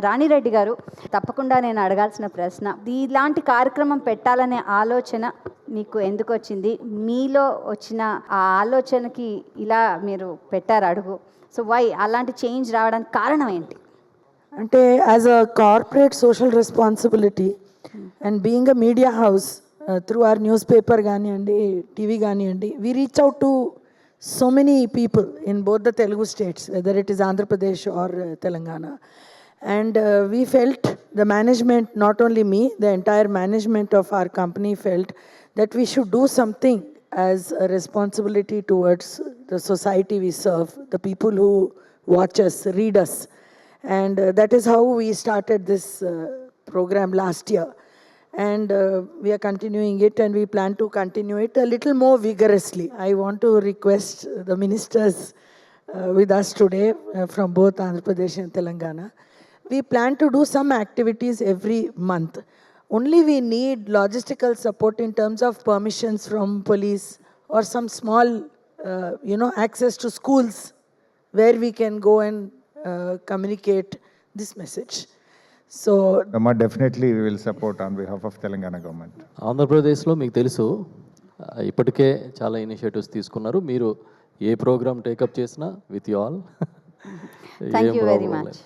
రాణిరెడ్డి గారు, తప్పకుండా నేను అడగాల్సిన ప్రశ్న, ఇలాంటి కార్యక్రమం పెట్టాలనే ఆలోచన మీకు ఎందుకు వచ్చింది? మీలో వచ్చిన ఆ ఆలోచనకి ఇలా మీరు పెట్టారు అడుగు. సో వై అలాంటి చేంజ్ రావడానికి కారణం ఏంటి? అంటే as a corporate social responsibility and being a media house through our news paper కానివ్వండి, టీవీ కానివ్వండి, we reach out to so many people in both the Telugu states, whether it is Andhra Pradesh or Telangana. And we felt, the management, not only me, the entire management of our company felt that we should do something as a responsibility towards the society we serve, the people who watch us, read us. And that is how we started this program last year. And we are continuing it, and we plan to continue it a little more vigorously. I want to request the ministers with us today from both Andhra Pradesh and Telangana. We plan to do some activities every month. Only we need logistical support in terms of permissions from police or some small, access to schools where we can go and communicate this message. So definitely we will support on behalf of Telangana government. ఆంధ్రప్రదేశ్లో మీకు తెలుసు ఇప్పటికే చాలా initiatives తీసుకున్నారు. మీరు ఏ programme take up చేసినా with you all. Thank you very much.